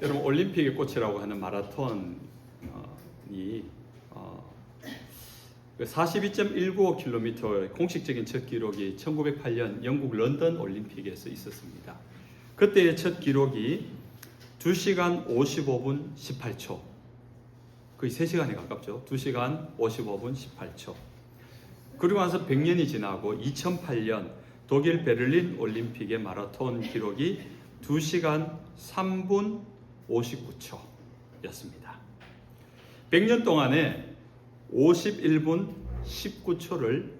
여러분 올림픽의 꽃이라고 하는 마라톤이 42.195km 공식적인 첫 기록이 1908년 영국 런던 올림픽에서 있었습니다. 그때의 첫 기록이 2시간 55분 18초, 거의 3시간에 가깝죠. 2시간 55분 18초. 그리고 나서 100년이 지나고 2008년 독일 베를린 올림픽의 마라톤 기록이 2시간 3분 59초였습니다. 100년 동안에 51분 19초를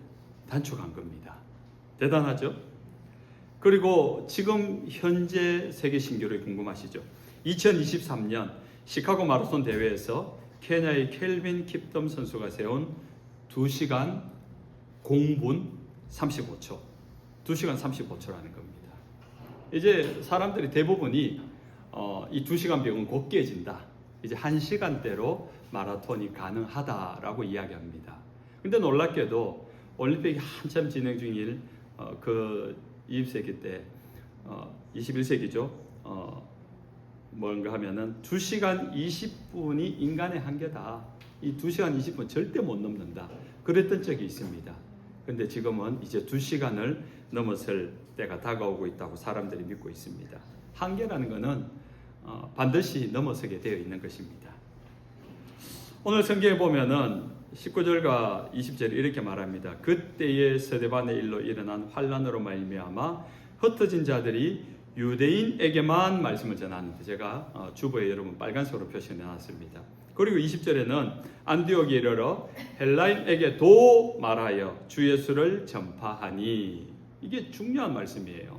단축한 겁니다. 대단하죠? 그리고 지금 현재 세계 신기록이 궁금하시죠? 2023년 시카고 마라톤 대회에서 케냐의 켈빈 킵덤 선수가 세운 2시간 0분 35초, 2시간 35초라는 겁니다. 이제 사람들이 대부분이 이 2시간 벽은 곧 깨진다. 이제 1시간대로 마라톤이 가능하다라고 이야기합니다. 근데 놀랍게도 올림픽이 한참 진행 중일 그 20세기 때 21세기죠. 뭔가 하면은 2시간 20분이 인간의 한계다. 이 2시간 20분 절대 못 넘는다. 그랬던 적이 있습니다. 근데 지금은 이제 2시간을 넘어설 때가 다가오고 있다고 사람들이 믿고 있습니다. 한계라는 것은 반드시 넘어서게 되어 있는 것입니다. 오늘 성경에 보면은 19절과 20절에 이렇게 말합니다. 그때의 스데반의 일로 일어난 환란으로 말미암아 흩어진 자들이 유대인에게만 말씀을 전하는데, 제가 주보에 여러분 빨간색으로 표시해 놨습니다. 그리고 20절에는 안디옥에 이르러 헬라인에게도 말하여 주 예수를 전파하니, 이게 중요한 말씀이에요.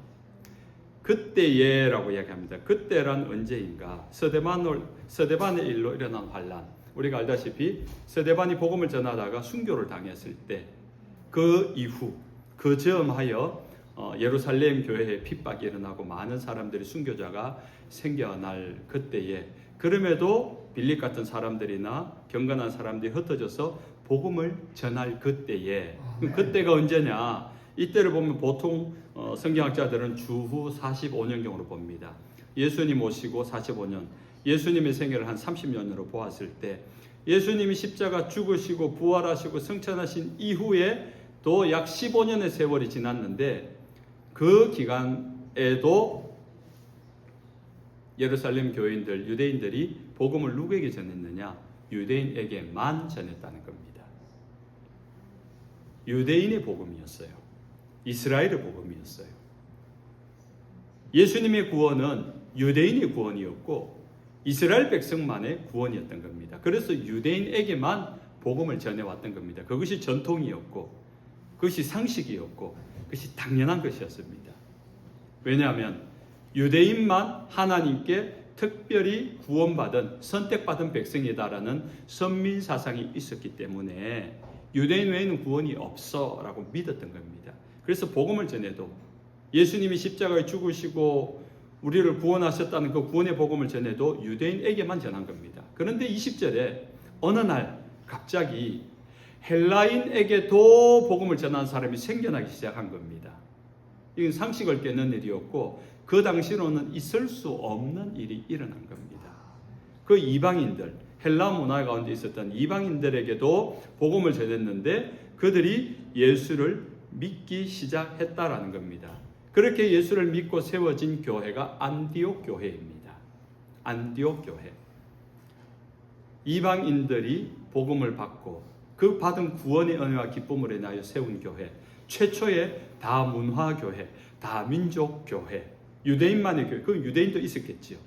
그때에라고 이야기합니다. 그때란 언제인가? 스데반의 일로 일어난 환란. 우리가 알다시피 스데반이 복음을 전하다가 순교를 당했을 때, 그 이후 그 즈음하여 예루살렘 교회에 핍박이 일어나고 많은 사람들이 순교자가 생겨날 그때에, 그럼에도 빌립 같은 사람들이나 경건한 사람들이 흩어져서 복음을 전할 그때에, 그때가 언제냐? 이때를 보면 보통 성경학자들은 주후 45년경으로 봅니다. 예수님 오시고 45년, 예수님의 생애를 한 30년으로 보았을 때, 예수님이 십자가 죽으시고 부활하시고 승천하신 이후에 또 약 15년의 세월이 지났는데, 그 기간에도 예루살렘 교인들, 유대인들이 복음을 누구에게 전했느냐? 유대인에게만 전했다는 겁니다. 유대인의 복음이었어요. 이스라엘의 복음이었어요. 예수님의 구원은 유대인의 구원이었고 이스라엘 백성만의 구원이었던 겁니다. 그래서 유대인에게만 복음을 전해왔던 겁니다. 그것이 전통이었고, 그것이 상식이었고, 그것이 당연한 것이었습니다. 왜냐하면 유대인만 하나님께 특별히 구원받은 선택받은 백성이다라는 선민 사상이 있었기 때문에 유대인 외에는 구원이 없어라고 믿었던 겁니다. 그래서 복음을 전해도, 예수님이 십자가에 죽으시고 우리를 구원하셨다는 그 구원의 복음을 전해도 유대인에게만 전한 겁니다. 그런데 20절에 어느 날 갑자기 헬라인에게도 복음을 전하는 사람이 생겨나기 시작한 겁니다. 이건 상식을 깨는 일이었고 그 당시로는 있을 수 없는 일이 일어난 겁니다. 그 이방인들, 헬라 문화 가운데 있었던 이방인들에게도 복음을 전했는데 그들이 예수를 믿기 시작했다라는 겁니다. 그렇게 예수를 믿고 세워진 교회가 안디옥 교회입니다. 안디옥 교회. 이방인들이 복음을 받고 그 받은 구원의 은혜와 기쁨을 인하여 세운 교회. 최초의 다문화 교회, 다민족 교회. 유대인만의 교회. 그 유대인도 있었겠지요.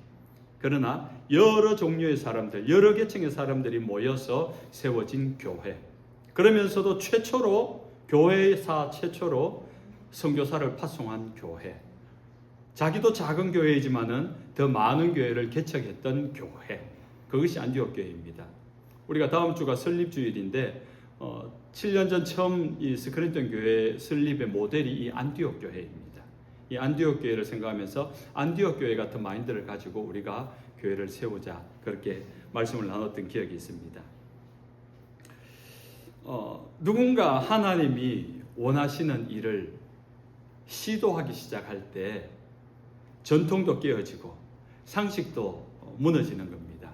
그러나 여러 종류의 사람들, 여러 계층의 사람들이 모여서 세워진 교회. 그러면서도 최초로, 교회사 최초로 선교사를 파송한 교회. 자기도 작은 교회이지만은 더 많은 교회를 개척했던 교회. 그것이 안디옥 교회입니다. 우리가 다음 주가 설립주일인데 7년 전 처음 이 스크린턴 교회 설립의 모델이 이 안디옥 교회입니다. 이 안디옥 교회를 생각하면서 안디옥 교회 같은 마인드를 가지고 우리가 교회를 세우자, 그렇게 말씀을 나눴던 기억이 있습니다. 누군가 하나님이 원하시는 일을 시도하기 시작할 때 전통도 깨어지고 상식도 무너지는 겁니다.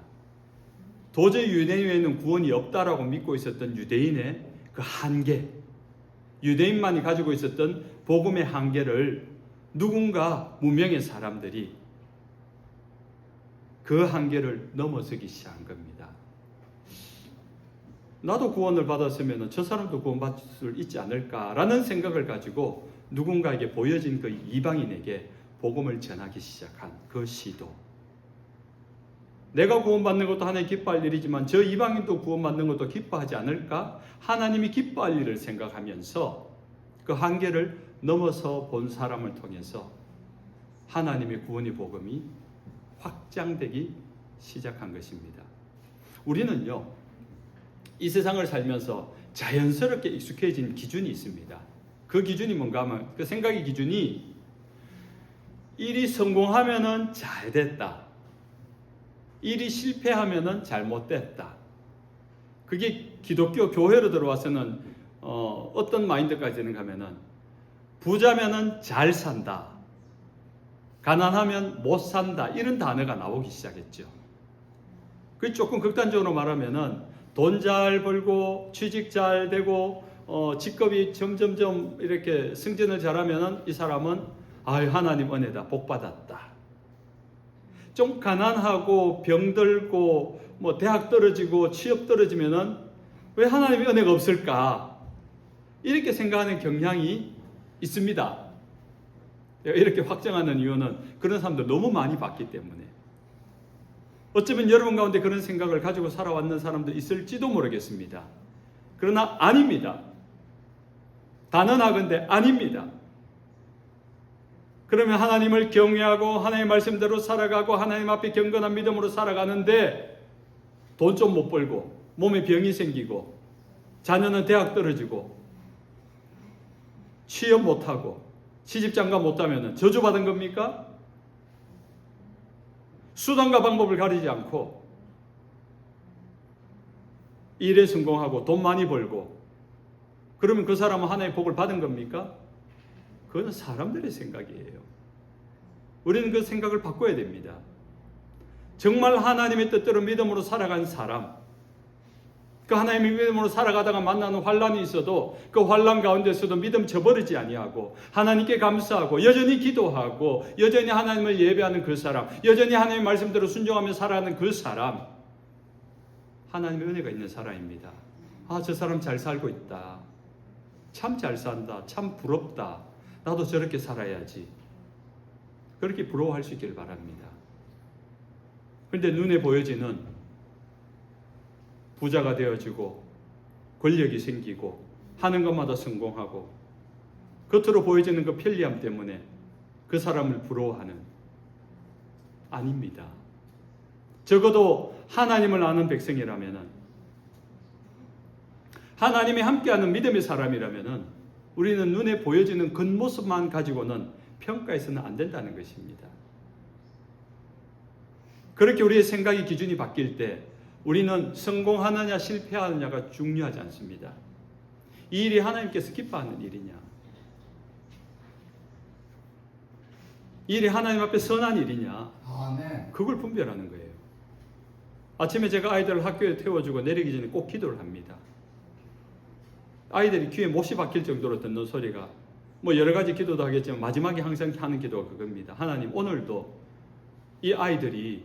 도저히 유대인 외에는 구원이 없다라고 믿고 있었던 유대인의 그 한계, 유대인만이 가지고 있었던 복음의 한계를 누군가 무명의 사람들이 그 한계를 넘어서기 시작한 겁니다. 나도 구원을 받았으면 저 사람도 구원받을 수 있지 않을까라는 생각을 가지고 누군가에게 보여진 그 이방인에게 복음을 전하기 시작한 그 시도. 내가 구원받는 것도 하나님 기뻐할 일이지만 저 이방인도 구원받는 것도 기뻐하지 않을까? 하나님이 기뻐할 일을 생각하면서 그 한계를 넘어서 본 사람을 통해서 하나님의 구원의 복음이 확장되기 시작한 것입니다. 우리는요, 이 세상을 살면서 자연스럽게 익숙해진 기준이 있습니다. 그 기준이 뭔가 하면, 그 생각의 기준이 일이 성공하면은 잘 됐다, 일이 실패하면은 잘못됐다. 그게 기독교 교회로 들어와서는 어떤 마인드까지 되는가 하면은 부자면은 잘 산다, 가난하면 못 산다, 이런 단어가 나오기 시작했죠. 그 조금 극단적으로 말하면은 돈 잘 벌고 취직 잘 되고 직급이 점점점 이렇게 승진을 잘하면은 이 사람은 하나님 은혜다, 복 받았다. 좀 가난하고 병들고 뭐 대학 떨어지고 취업 떨어지면은 왜 하나님의 은혜가 없을까? 이렇게 생각하는 경향이 있습니다. 이렇게 확정하는 이유는 그런 사람들 너무 많이 봤기 때문에. 어쩌면 여러분 가운데 그런 생각을 가지고 살아왔는 사람도 있을지도 모르겠습니다. 그러나 아닙니다. 단언하건대 아닙니다. 그러면 하나님을 경외하고 하나님의 말씀대로 살아가고 하나님 앞에 경건한 믿음으로 살아가는데 돈 좀 못 벌고 몸에 병이 생기고 자녀는 대학 떨어지고 취업 못하고 시집장가 못하면 저주받은 겁니까? 수단과 방법을 가리지 않고 일에 성공하고 돈 많이 벌고 그러면 그 사람은 하나님의 복을 받은 겁니까? 그건 사람들의 생각이에요. 우리는 그 생각을 바꿔야 됩니다. 정말 하나님의 뜻대로 믿음으로 살아간 사람, 그 하나님의 믿음으로 살아가다가 만나는 환란이 있어도 그 환란 가운데서도 믿음 저버리지 아니하고 하나님께 감사하고 여전히 기도하고 여전히 하나님을 예배하는 그 사람, 여전히 하나님의 말씀대로 순종하며 살아가는 그 사람, 하나님의 은혜가 있는 사람입니다. 저 사람 잘 살고 있다, 참 잘 산다, 참 부럽다, 나도 저렇게 살아야지, 그렇게 부러워할 수 있기를 바랍니다. 그런데 눈에 보여지는 부자가 되어지고 권력이 생기고 하는 것마다 성공하고 겉으로 보여지는 그 편리함 때문에 그 사람을 부러워하는, 아닙니다. 적어도 하나님을 아는 백성이라면은, 하나님이 함께하는 믿음의 사람이라면은 우리는 눈에 보여지는 겉모습만 가지고는 평가해서는 안 된다는 것입니다. 그렇게 우리의 생각의 기준이 바뀔 때 우리는 성공하느냐 실패하느냐가 중요하지 않습니다. 이 일이 하나님께서 기뻐하는 일이냐, 이 일이 하나님 앞에 선한 일이냐, 그걸 분별하는 거예요. 아침에 제가 아이들을 학교에 태워주고 내리기 전에 꼭 기도를 합니다. 아이들이 귀에 못이 박힐 정도로 듣는 소리가 뭐 여러 가지 기도도 하겠지만 마지막에 항상 하는 기도가 그겁니다. 하나님, 오늘도 이 아이들이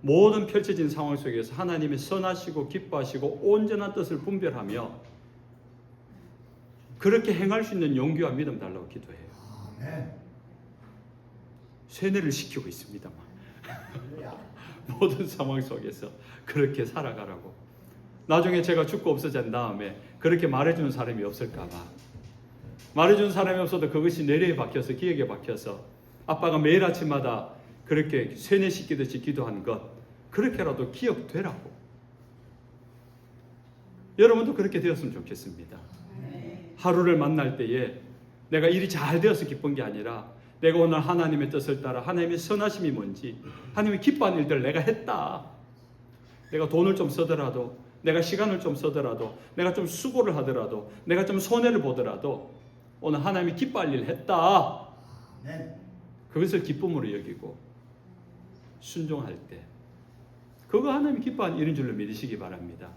모든 펼쳐진 상황 속에서 하나님의 선하시고 기뻐하시고 온전한 뜻을 분별하며 그렇게 행할 수 있는 용기와 믿음 달라고 기도해요. 세뇌를 시키고 있습니다만 모든 상황 속에서 그렇게 살아가라고. 나중에 제가 죽고 없어진 다음에 그렇게 말해주는 사람이 없을까 봐, 말해주는 사람이 없어도 그것이 뇌리에 박혀서 기억에 박혀서 아빠가 매일 아침마다 그렇게 세뇌시키듯이 기도한 것, 그렇게라도 기억되라고. 여러분도 그렇게 되었으면 좋겠습니다. 하루를 만날 때에 내가 일이 잘 되어서 기쁜 게 아니라 내가 오늘 하나님의 뜻을 따라 하나님의 선하심이 뭔지, 하나님이 기뻐하는 일들을 내가 했다. 내가 돈을 좀 쓰더라도, 내가 시간을 좀 쓰더라도, 내가 좀 수고를 하더라도, 내가 좀 손해를 보더라도 오늘 하나님이 기뻐할 일을 했다. 그것을 기쁨으로 여기고 순종할 때 그거 하나님이 기뻐하는 일인 줄로 믿으시기 바랍니다.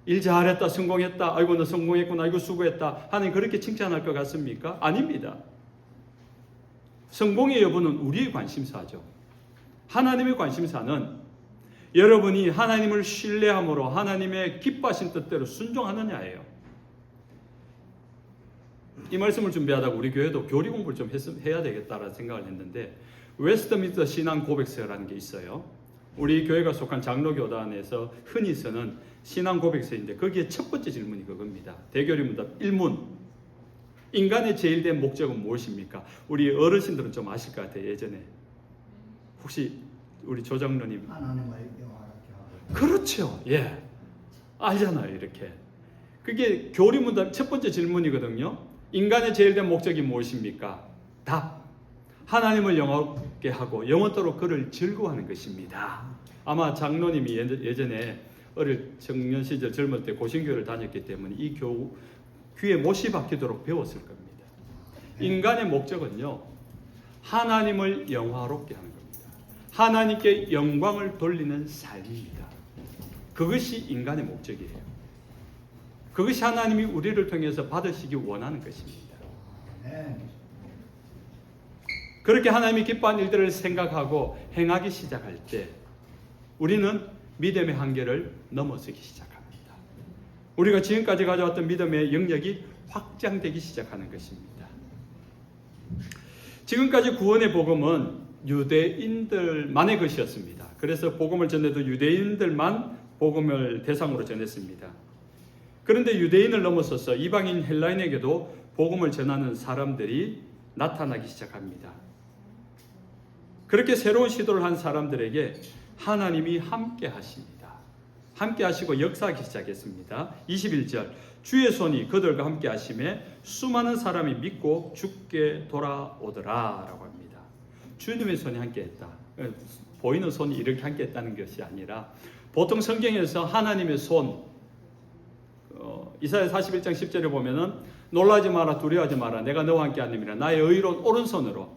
일 잘했다, 성공했다, 아이고 너 성공했구나, 아이고 수고했다, 하나님 그렇게 칭찬할 것 같습니까? 아닙니다. 성공의 여부는 우리의 관심사죠. 하나님의 관심사는 여러분이 하나님을 신뢰함으로 하나님의 기뻐하신 뜻대로 순종하느냐예요. 이 말씀을 준비하다가 우리 교회도 교리 공부를 좀 해야 되겠다라는 생각을 했는데, 웨스트민스터 신앙 고백서라는 게 있어요. 우리 교회가 속한 장로교단에서 흔히 쓰는 신앙 고백서인데, 거기에 첫 번째 질문이 그겁니다. 대교리 문답 1문. 인간의 제일된 목적은 무엇입니까? 우리 어르신들은 좀 아실 것 같아요. 예전에 혹시 우리 조장로님 하나님을 영화롭게 하고. 그렇죠. 예, 알잖아요. 이렇게 그게 교리 문답 첫 번째 질문이거든요. 인간의 제일된 목적이 무엇입니까? 답. 하나님을 영화롭게 하고 영원토록 그를 즐거워하는 것입니다. 아마 장로님이 예전에 어릴 청년 시절 젊을 때 고신교를 다녔기 때문에 이 귀에 못이 박히도록 배웠을 겁니다. 인간의 목적은요, 하나님을 영화롭게 하는 겁니다. 하나님께 영광을 돌리는 삶입니다. 그것이 인간의 목적이에요. 그것이 하나님이 우리를 통해서 받으시기 원하는 것입니다. 그렇게 하나님이 기뻐하는 일들을 생각하고 행하기 시작할 때 우리는 믿음의 한계를 넘어서기 시작합니다. 우리가 지금까지 가져왔던 믿음의 영역이 확장되기 시작하는 것입니다. 지금까지 구원의 복음은 유대인들만의 것이었습니다. 그래서 복음을 전해도 유대인들만 복음을 대상으로 전했습니다. 그런데 유대인을 넘어서서 이방인 헬라인에게도 복음을 전하는 사람들이 나타나기 시작합니다. 그렇게 새로운 시도를 한 사람들에게 하나님이 함께 하십니다. 함께 하시고 역사하기 시작했습니다. 21절 주의 손이 그들과 함께 하심에 수많은 사람이 믿고 주께 돌아오더라 라고 합니다. 주님의 손이 함께 했다. 보이는 손이 이렇게 함께 했다는 것이 아니라 보통 성경에서 하나님의 손, 이사야 41장 10절에 보면은 놀라지 마라 두려워하지 마라 내가 너와 함께 하느니라 나의 의로운 오른손으로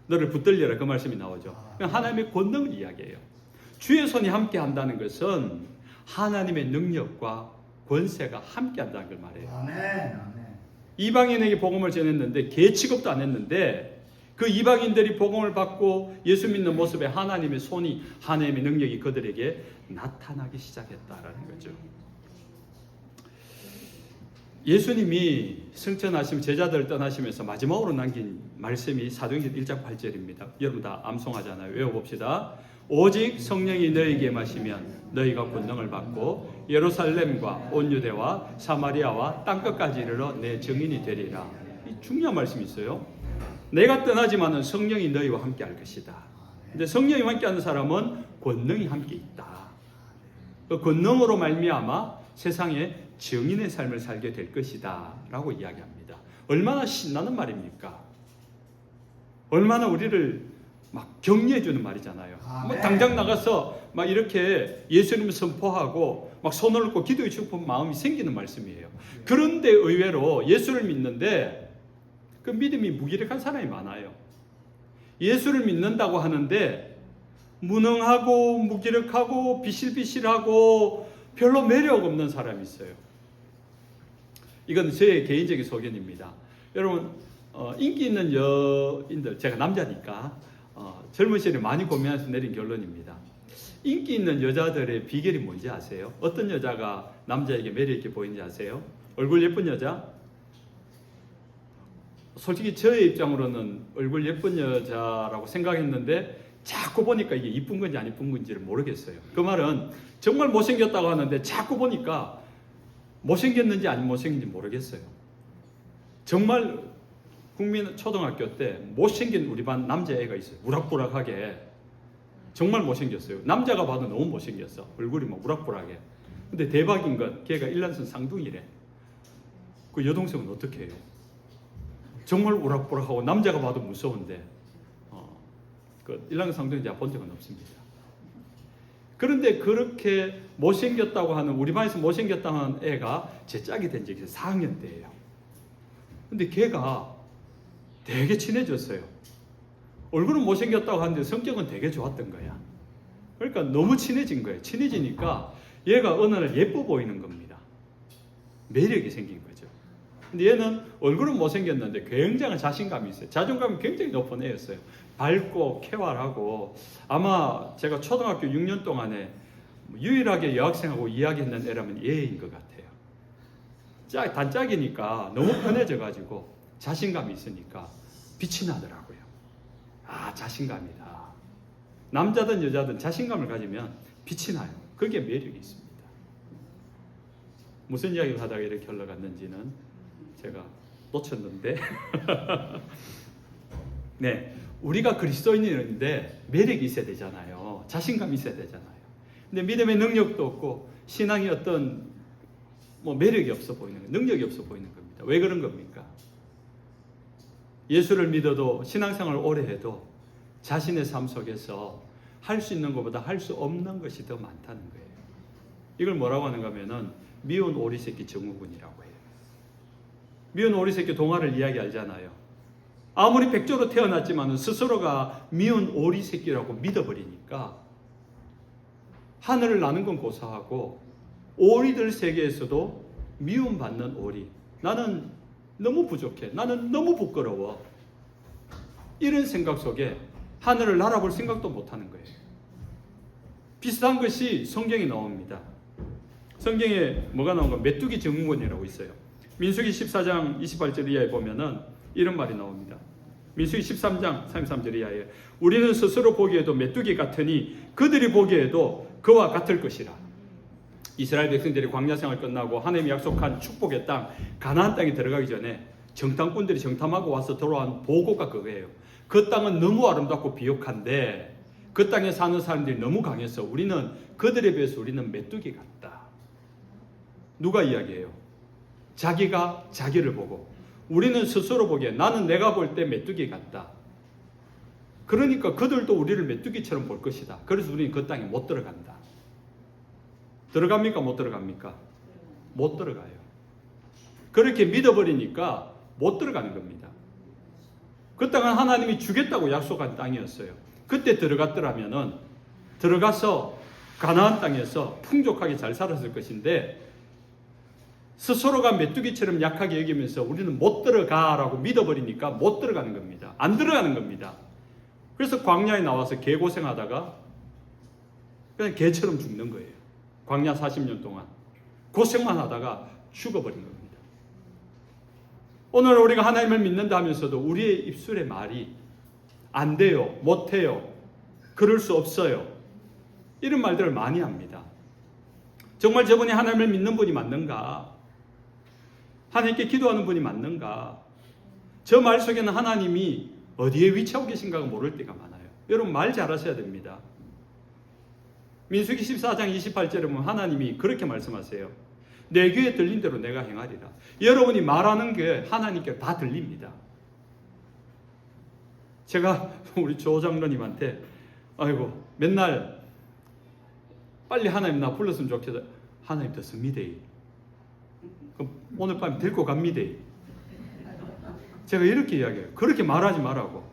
너를 붙들려라 그 말씀이 나오죠. 하나님의 권능을 이야기해요. 주의 손이 함께 한다는 것은 하나님의 능력과 권세가 함께 한다는 걸 말해요. 아멘. 이방인에게 복음을 전했는데 개 취급도 안 했는데 그 이방인들이 복음을 받고 예수 믿는 모습에 하나님의 손이 하나님의 능력이 그들에게 나타나기 시작했다라는 거죠. 예수님이 승천하시면 제자들을 떠나시면서 마지막으로 남긴 말씀이 사도행전 1장 8절입니다. 여러분 다 암송하잖아요. 외워봅시다. 오직 성령이 너희에게 임하시면 너희가 권능을 받고 예루살렘과 온 유대와 사마리아와 땅끝까지 이르러 내 증인이 되리라. 이 중요한 말씀이 있어요. 내가 떠나지만은 성령이 너희와 함께 할 것이다. 근데 성령이 함께 하는 사람은 권능이 함께 있다. 그 권능으로 말미암아 세상에 증인의 삶을 살게 될 것이다 라고 이야기합니다. 얼마나 신나는 말입니까? 얼마나 우리를 막 격려해 주는 말이잖아요. 막 당장 나가서 막 이렇게 예수님을 선포하고 막 손을 놓고 기도해 주고 마음이 생기는 말씀이에요. 그런데 의외로 예수를 믿는데 그 믿음이 무기력한 사람이 많아요. 예수를 믿는다고 하는데 무능하고 무기력하고 비실비실하고 별로 매력 없는 사람이 있어요. 이건 제 개인적인 소견입니다. 여러분 인기 있는 여인들, 제가 남자니까 젊은 시절에 많이 고민해서 내린 결론입니다. 인기 있는 여자들의 비결이 뭔지 아세요? 어떤 여자가 남자에게 매력 있게 보이는지 아세요? 얼굴 예쁜 여자? 솔직히 저의 입장으로는 얼굴 예쁜 여자라고 생각했는데 자꾸 보니까 이게 이쁜 건지 안 이쁜 건지를 모르겠어요. 그 말은 정말 못생겼다고 하는데 자꾸 보니까 못생겼는지 아니면 못생긴지 모르겠어요. 정말 국민 초등학교 때 못생긴 우리 반 남자애가 있어요. 우락부락하게. 정말 못생겼어요. 남자가 봐도 너무 못생겼어. 얼굴이 막 우락부락해. 근데 대박인 건 걔가 일란선 상둥이래. 그 여동생은 어떻게 해요? 정말 우락부락하고 남자가 봐도 무서운데 그 일란선 상둥이 제가 본 적은 없습니다. 그런데 그렇게 못생겼다고 하는 우리 반에서 못생겼다고 하는 애가 제 짝이 된 적이 4학년 때예요. 근데 걔가 되게 친해졌어요. 얼굴은 못생겼다고 하는데 성격은 되게 좋았던 거야. 그러니까 너무 친해진 거예요. 친해지니까 얘가 어느 날 예뻐 보이는 겁니다. 매력이 생긴 거죠. 근데 얘는 얼굴은 못생겼는데 굉장한 자신감이 있어요. 자존감이 굉장히 높은 애였어요. 밝고 쾌활하고, 아마 제가 초등학교 6년 동안에 유일하게 여학생하고 이야기했는 애라면 얘인 것 같아요. 단짝이니까 너무 편해져가지고 자신감이 있으니까 빛이 나더라고요. 아, 자신감이다. 남자든 여자든 자신감을 가지면 빛이 나요. 그게 매력이 있습니다. 무슨 이야기를 하다가 이렇게 흘러갔는지는 제가 놓쳤는데 네, 우리가 그리스도인인데 매력이 있어야 되잖아요. 자신감이 있어야 되잖아요. 근데 믿음의 능력도 없고 신앙이 어떤 매력이 없어 보이는 거예요. 능력이 없어 보이는 겁니다. 왜 그런 겁니까? 예수를 믿어도 신앙생활을 오래 해도 자신의 삶 속에서 할 수 있는 것보다 할 수 없는 것이 더 많다는 거예요. 이걸 뭐라고 하는가 하면은 미운 오리새끼 증후군이라고 해요. 미운 오리새끼 동화를 이야기 알잖아요. 아무리 백조로 태어났지만 스스로가 미운 오리새끼라고 믿어버리니까 하늘을 나는 건 고사하고 오리들 세계에서도 미움받는 오리. 나는 너무 부족해. 나는 너무 부끄러워. 이런 생각 속에 하늘을 날아볼 생각도 못하는 거예요. 비슷한 것이 성경에 나옵니다. 성경에 뭐가 나온가? 메뚜기 증후군이라고 있어요. 민수기 14장 28절 이하에 보면은 이런 말이 나옵니다. 민수기 13장 33절 이하에 우리는 스스로 보기에도 메뚜기 같으니 그들이 보기에도 그와 같을 것이라. 이스라엘 백성들이 광야 생활 끝나고 하나님이 약속한 축복의 땅 가나안 땅에 들어가기 전에 정탐꾼들이 정탐하고 와서 돌아온 보고가 그거예요. 그 땅은 너무 아름답고 비옥한데 그 땅에 사는 사람들이 너무 강해서 우리는 그들에 비해서 우리는 메뚜기 같다. 누가 이야기해요? 자기가 자기를 보고 우리는 스스로 보기에 나는 내가 볼 때 메뚜기 같다. 그러니까 그들도 우리를 메뚜기처럼 볼 것이다. 그래서 우리는 그 땅에 못 들어간다. 들어갑니까? 못 들어갑니까? 못 들어가요. 그렇게 믿어버리니까 못 들어가는 겁니다. 그 땅은 하나님이 주겠다고 약속한 땅이었어요. 그때 들어갔더라면은 들어가서 가나안 땅에서 풍족하게 잘 살았을 것인데 스스로가 메뚜기처럼 약하게 여기면서 우리는 못 들어가라고 믿어버리니까 못 들어가는 겁니다. 안 들어가는 겁니다. 그래서 광야에 나와서 개고생하다가 그냥 개처럼 죽는 거예요. 광야 40년 동안 고생만 하다가 죽어버린 겁니다. 오늘 우리가 하나님을 믿는다 하면서도 우리의 입술의 말이 안 돼요, 못 해요, 그럴 수 없어요, 이런 말들을 많이 합니다. 정말 저분이 하나님을 믿는 분이 맞는가? 하나님께 기도하는 분이 맞는가? 저 말 속에는 하나님이 어디에 위치하고 계신가가 모를 때가 많아요. 여러분 말 잘하셔야 됩니다. 민수기 14장 28절에 보면 하나님이 그렇게 말씀하세요. 내 귀에 들린 대로 내가 행하리라. 여러분이 말하는 게 하나님께 다 들립니다. 제가 우리 조 장로님한테 아이고 맨날 빨리 하나님 나 불렀으면 좋겠다. 하나님 듣습니다. 그럼 오늘 밤에 데리고 갑니다. 제가 이렇게 이야기해요. 그렇게 말하지 말라고.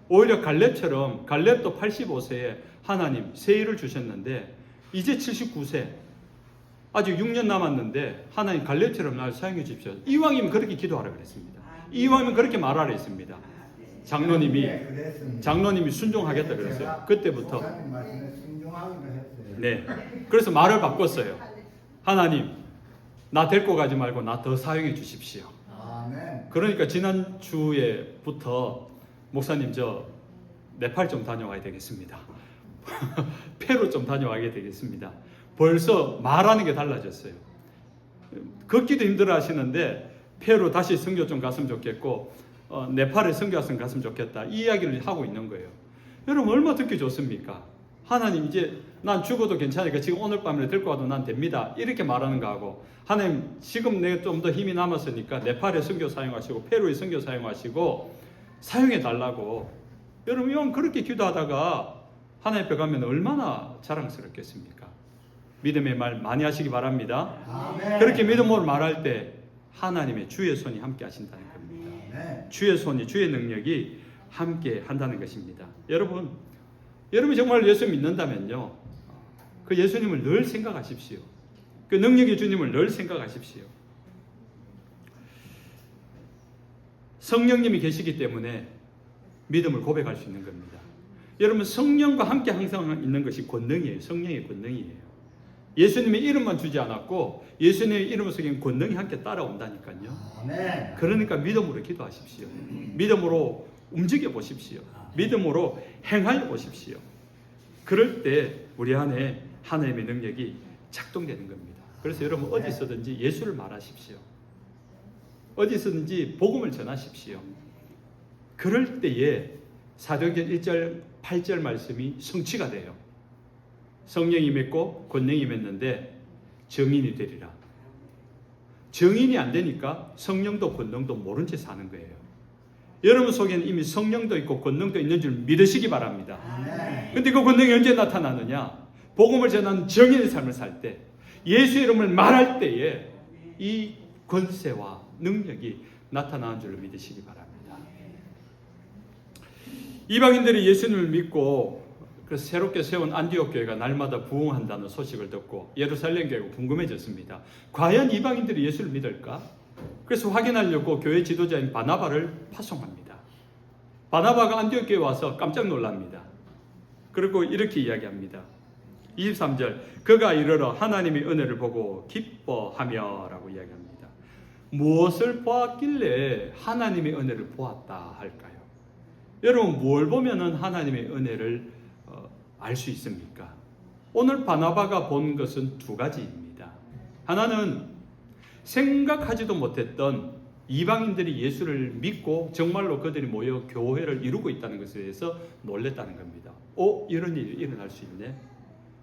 오히려 갈렙처럼 갈렙도 85세에 하나님 세일을 주셨는데 이제 79세 아직 6년 남았는데 하나님 갈렙처럼 날 사용해 주십시오. 이왕이면 그렇게 기도하라 그랬습니다. 이왕이면 그렇게 말하라 했습니다. 장로님이 순종하겠다 그랬어요. 그때부터 네, 그래서 말을 바꿨어요. 하나님 나 데리고 가지 말고 나 더 사용해 주십시오. 그러니까 지난주에부터 목사님 저 네팔 좀 다녀와야 되겠습니다. 페루 좀 다녀와야 되겠습니다. 벌써 말하는 게 달라졌어요. 걷기도 힘들어 하시는데 페루 다시 선교 좀 갔으면 좋겠고 네팔에 선교 갔으면 좋겠다 이 이야기를 하고 있는 거예요. 여러분 얼마나 듣기 좋습니까? 하나님 이제 난 죽어도 괜찮으니까 지금 오늘 밤에 데리고 와도 난 됩니다. 이렇게 말하는 거하고 하나님 지금 내가 좀 더 힘이 남았으니까 네팔에 선교 사용하시고 페루에 선교 사용하시고 사용해 달라고. 여러분 이왕 그렇게 기도하다가 하나님 앞에 가면 얼마나 자랑스럽겠습니까? 믿음의 말 많이 하시기 바랍니다. 아멘. 그렇게 믿음으로 말할 때 하나님의 주의 손이 함께 하신다는 겁니다. 아멘. 주의 손이 주의 능력이 함께 한다는 것입니다. 여러분 여러분이 정말 예수 믿는다면요, 그 예수님을 늘 생각하십시오. 그 능력의 주님을 늘 생각하십시오. 성령님이 계시기 때문에 믿음을 고백할 수 있는 겁니다. 여러분, 성령과 함께 항상 있는 것이 권능이에요. 성령의 권능이에요. 예수님의 이름만 주지 않았고 예수님의 이름 속에 권능이 함께 따라온다니까요. 아멘. 그러니까 믿음으로 기도하십시오. 믿음으로 움직여 보십시오. 믿음으로 행하여 보십시오. 그럴 때 우리 안에 하나님의 능력이 작동되는 겁니다. 그래서 여러분, 어디서든지 예수를 말하십시오. 어디서든지 복음을 전하십시오. 그럴 때에 사도행전 1절 8절 말씀이 성취가 돼요. 성령이 맺고 권능이 맺는데 정인이 되리라. 정인이 안 되니까 성령도 권능도 모른 채 사는 거예요. 여러분 속에는 이미 성령도 있고 권능도 있는 줄 믿으시기 바랍니다. 근데 그 권능이 언제 나타나느냐? 복음을 전하는 정인의 삶을 살 때, 예수 이름을 말할 때에 이 권세와 능력이 나타나는 줄로 믿으시기 바랍니다. 이방인들이 예수님을 믿고 그 새롭게 세운 안디옥 교회가 날마다 부흥한다는 소식을 듣고 예루살렘 교회가 궁금해졌습니다. 과연 이방인들이 예수를 믿을까? 그래서 확인하려고 교회 지도자인 바나바를 파송합니다. 바나바가 안디옥 교회에 와서 깜짝 놀랍니다. 그리고 이렇게 이야기합니다. 23절, 그가 이르러 하나님의 은혜를 보고 기뻐하며 라고 이야기합니다. 무엇을 보았길래 하나님의 은혜를 보았다 할까요? 여러분, 뭘 보면은 하나님의 은혜를 알 수 있습니까? 오늘 바나바가 본 것은 두 가지입니다. 하나는 생각하지도 못했던 이방인들이 예수를 믿고 정말로 그들이 모여 교회를 이루고 있다는 것에 대해서 놀랬다는 겁니다. 이런 일이 일어날 수 있네.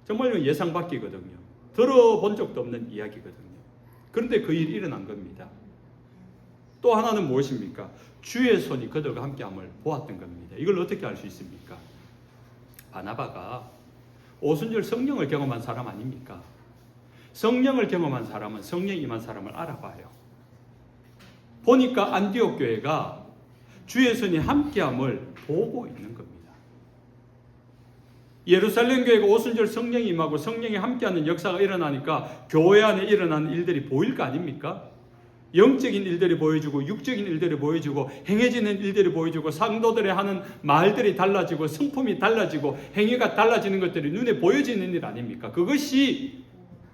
정말 예상 밖이거든요. 들어본 적도 없는 이야기거든요. 그런데 그 일이 일어난 겁니다. 또 하나는 무엇입니까? 주의 손이 그들과 함께함을 보았던 겁니다. 이걸 어떻게 알 수 있습니까? 바나바가 오순절 성령을 경험한 사람 아닙니까? 성령을 경험한 사람은 성령이 임한 사람을 알아봐요. 보니까 안디옥 교회가 주의 손이 함께함을 보고 있는 겁니다. 예루살렘 교회가 오순절 성령이 임하고 성령이 함께하는 역사가 일어나니까 교회 안에 일어나는 일들이 보일 거 아닙니까? 영적인 일들이 보여주고 육적인 일들이 보여주고 행해지는 일들이 보여주고 상도들의 하는 말들이 달라지고 성품이 달라지고 행위가 달라지는 것들이 눈에 보여지는 일 아닙니까? 그것이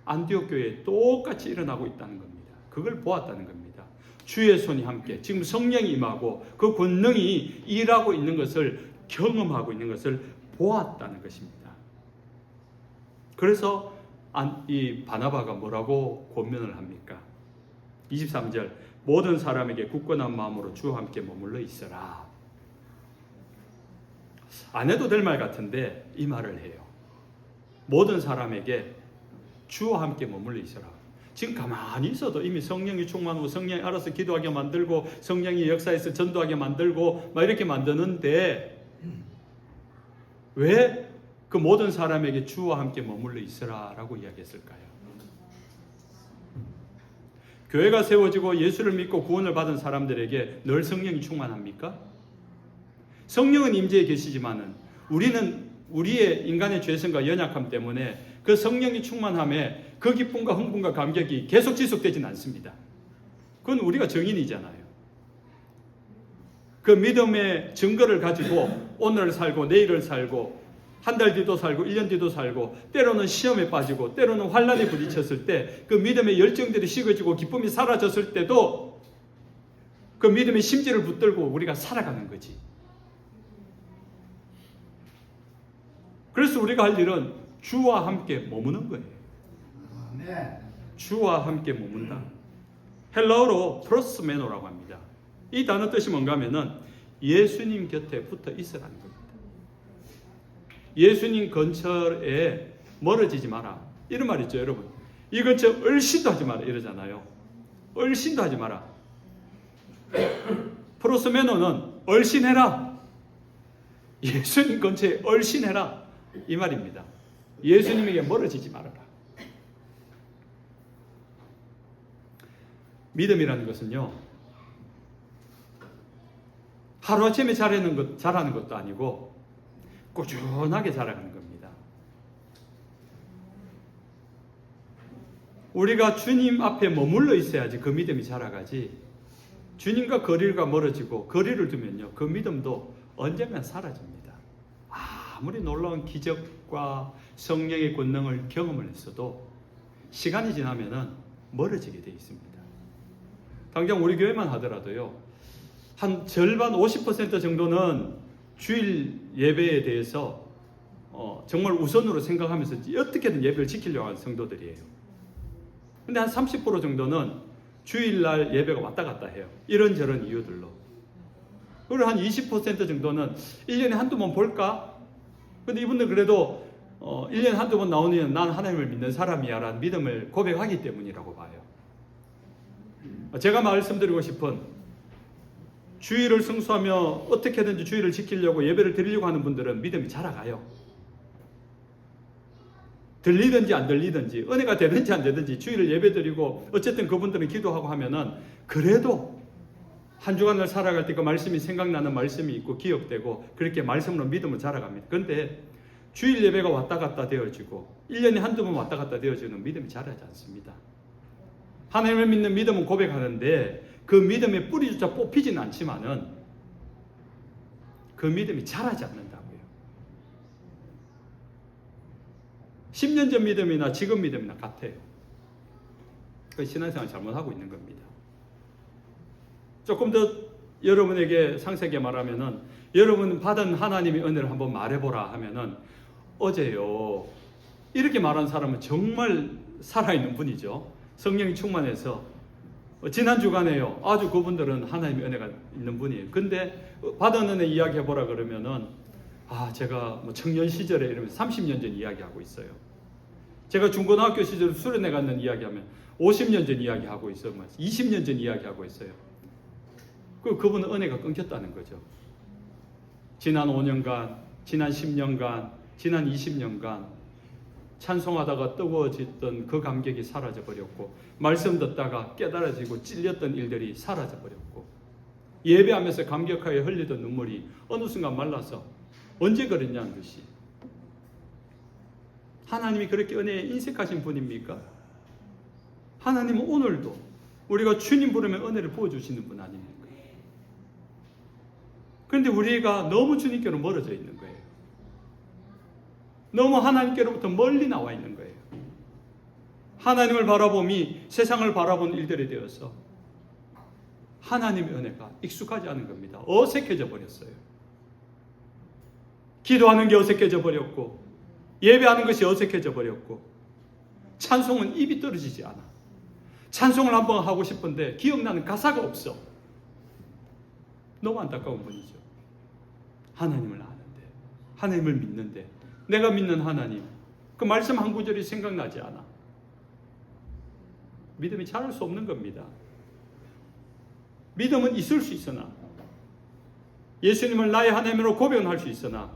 안디옥 교회에 똑같이 일어나고 있다는 겁니다. 그걸 보았다는 겁니다. 주의 손이 함께 지금 성령이 임하고 그 권능이 일하고 있는 것을 경험하고 있는 것을 보았다는 것입니다. 그래서 이 바나바가 뭐라고 권면을 합니까? 23절, 모든 사람에게 굳건한 마음으로 주와 함께 머물러 있어라. 안 해도 될 말 같은데 이 말을 해요. 모든 사람에게 주와 함께 머물러 있어라. 지금 가만히 있어도 이미 성령이 충만하고 성령이 알아서 기도하게 만들고 성령이 역사에서 전도하게 만들고 막 이렇게 만드는데 왜 그 모든 사람에게 주와 함께 머물러 있어라 라고 이야기했을까요? 교회가 세워지고 예수를 믿고 구원을 받은 사람들에게 늘 성령이 충만합니까? 성령은 임재해 계시지만은 우리는 우리의 인간의 죄성과 연약함 때문에 그 성령이 충만함에 그 기쁨과 흥분과 감격이 계속 지속되지는 않습니다. 그건 우리가 정인이잖아요. 그 믿음의 증거를 가지고 오늘을 살고 내일을 살고 한 달 뒤도 살고 1년 뒤도 살고 때로는 시험에 빠지고 때로는 환난에 부딪혔을 때 그 믿음의 열정들이 식어지고 기쁨이 사라졌을 때도 그 믿음의 심지를 붙들고 우리가 살아가는 거지. 그래서 우리가 할 일은 주와 함께 머무는 거예요. 주와 함께 머문다. 헬라어로 프로스메노라고 합니다. 이 단어 뜻이 뭔가 하면은 예수님 곁에 붙어 있으라는 겁니다. 예수님 근처에 멀어지지 마라. 이런 말 있죠, 여러분. 이 근처 얼씬도 하지 마라 이러잖아요. 얼씬도 하지 마라. 프로스메노는 얼씬해라. 예수님 근처에 얼씬해라. 이 말입니다. 예수님에게 멀어지지 말아라. 믿음이라는 것은요, 하루아침에 잘하는 것도 아니고 꾸준하게 자라가는 겁니다. 우리가 주님 앞에 머물러 있어야지 그 믿음이 자라가지, 주님과 거리가 멀어지고 거리를 두면요, 그 믿음도 언젠간 사라집니다. 아무리 놀라운 기적과 성령의 권능을 경험을 했어도 시간이 지나면은 멀어지게 되어 있습니다. 당장 우리 교회만 하더라도요, 한 절반 50% 정도는 주일 예배에 대해서 정말 우선으로 생각하면서 어떻게든 예배를 지키려고 하는 성도들이에요. 근데 한 30% 정도는 주일날 예배가 왔다 갔다 해요. 이런저런 이유들로. 그리고 한 20% 정도는 1년에 한두 번 볼까? 근데 이분들 그래도 1년에 한두 번 나오는 난 하나님을 믿는 사람이야 라는 믿음을 고백하기 때문이라고 봐요. 제가 말씀드리고 싶은, 주일을 성수하며 어떻게든지 주일을 지키려고 예배를 드리려고 하는 분들은 믿음이 자라가요. 들리든지 안 들리든지, 은혜가 되든지 안 되든지 주일을 예배 드리고 어쨌든 그분들은 기도하고 하면은 그래도 한 주간을 살아갈 때 그 말씀이 생각나는 말씀이 있고 기억되고 그렇게 말씀으로 믿음을 자라갑니다. 그런데 주일 예배가 왔다 갔다 되어지고 1년에 한두 번 왔다 갔다 되어지는 믿음이 자라지 않습니다. 하나님을 믿는 믿음은 고백하는데 그 믿음의 뿌리조차 뽑히지는 않지만은 그 믿음이 자라지 않는다고요. 10년 전 믿음이나 지금 믿음이나 같아요. 그 신앙생활 잘못하고 있는 겁니다. 조금 더 여러분에게 상세하게 말하면은, 여러분 받은 하나님의 은혜를 한번 말해보라 하면은, 어제요, 이렇게 말한 사람은 정말 살아있는 분이죠. 성령이 충만해서 지난 주간에요, 아주 그분들은 하나님의 은혜가 있는 분이에요. 근데 받은 은혜 이야기해보라 그러면은, 제가 뭐 청년 시절에 이러면 30년 전 이야기하고 있어요. 제가 중고등학교 시절 수련회 갔는 이야기하면 50년 전 이야기하고 있어요. 20년 전 이야기하고 있어요. 그분은 은혜가 끊겼다는 거죠. 지난 5년간, 지난 10년간, 지난 20년간 찬송하다가 뜨거워졌던 그 감격이 사라져버렸고, 말씀 듣다가 깨달아지고 찔렸던 일들이 사라져버렸고, 예배하면서 감격하여 흘리던 눈물이 어느 순간 말라서 언제 그랬냐는 듯이. 하나님이 그렇게 은혜에 인색하신 분입니까? 하나님은 오늘도 우리가 주님 부르면 은혜를 부어주시는 분 아닙니까? 그런데 우리가 너무 주님께로 멀어져 있는 거예요. 너무 하나님께로부터 멀리 나와 있는 거예요. 하나님을 바라봄이 세상을 바라본 일들이 되어서 하나님의 은혜가 익숙하지 않은 겁니다. 어색해져 버렸어요. 기도하는 게 어색해져 버렸고, 예배하는 것이 어색해져 버렸고, 찬송은 입이 떨어지지 않아. 찬송을 한번 하고 싶은데 기억나는 가사가 없어. 너무 안타까운 분이죠. 하나님을 아는데, 하나님을 믿는데, 내가 믿는 하나님, 그 말씀 한 구절이 생각나지 않아. 믿음이 자랄 수 없는 겁니다. 믿음은 있을 수 있으나, 예수님을 나의 하나님으로 고백은 할 수 있으나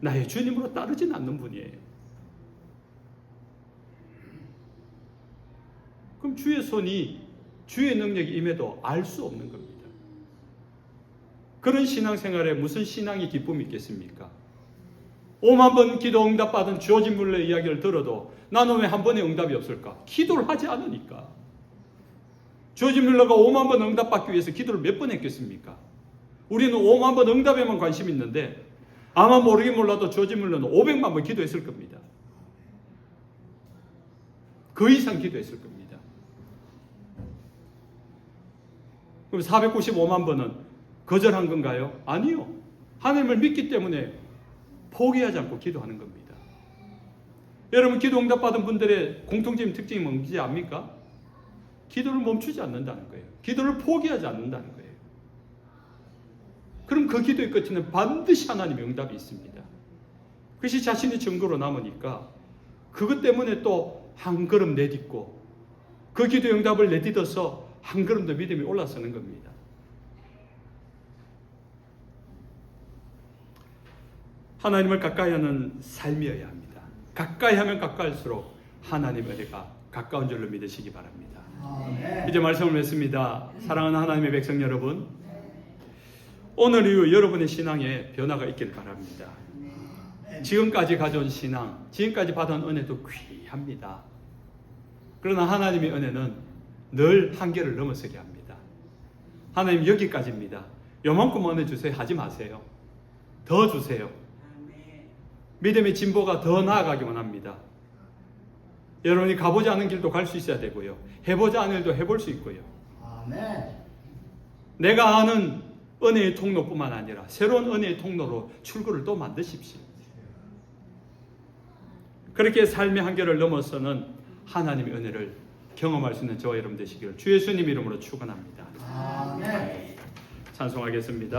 나의 주님으로 따르진 않는 분이에요. 그럼 주의 손이, 주의 능력이 임해도 알 수 없는 겁니다. 그런 신앙생활에 무슨 신앙의 기쁨이 있겠습니까? 5만 번 기도 응답받은 조지 물러의 이야기를 들어도 나는 왜 한 번의 응답이 없을까? 기도를 하지 않으니까. 조지 물러가 5만 번 응답받기 위해서 기도를 몇 번 했겠습니까? 우리는 5만 번 응답에만 관심 있는데 아마 모르긴 몰라도 조지 물러는 500만 번 기도했을 겁니다. 그 이상 기도했을 겁니다. 그럼 495만 번은 거절한 건가요? 아니요. 하나님을 믿기 때문에 포기하지 않고 기도하는 겁니다. 여러분, 기도 응답받은 분들의 공통적인 특징이 뭔지 압니까? 기도를 멈추지 않는다는 거예요. 기도를 포기하지 않는다는 거예요. 그럼 그 기도의 끝에는 반드시 하나님의 응답이 있습니다. 그것이 자신의 증거로 남으니까 그것 때문에 또 한 걸음 내딛고 그 기도의 응답을 내딛어서 한 걸음 더 믿음이 올라서는 겁니다. 하나님을 가까이 하는 삶이어야 합니다. 가까이 하면 가까울수록 하나님의 은혜가 가까운 줄로 믿으시기 바랍니다. 이제 말씀을 맺습니다. 사랑하는 하나님의 백성 여러분, 오늘 이후 여러분의 신앙에 변화가 있기를 바랍니다. 지금까지 가져온 신앙, 지금까지 받은 은혜도 귀합니다. 그러나 하나님의 은혜는 늘 한계를 넘어서게 합니다. 하나님 여기까지입니다. 요만큼 은혜 주세요 하지 마세요. 더 주세요. 믿음의 진보가 더 나아가기 원합니다. 여러분이 가보지 않은 길도 갈 수 있어야 되고요. 해보지 않은 일도 해볼 수 있고요. 아멘. 내가 아는 은혜의 통로뿐만 아니라 새로운 은혜의 통로로 출구를 또 만드십시오. 그렇게 삶의 한계를 넘어서는 하나님의 은혜를 경험할 수 있는 저와 여러분 되시기를 주 예수님 이름으로 축원합니다. 아멘. 찬송하겠습니다.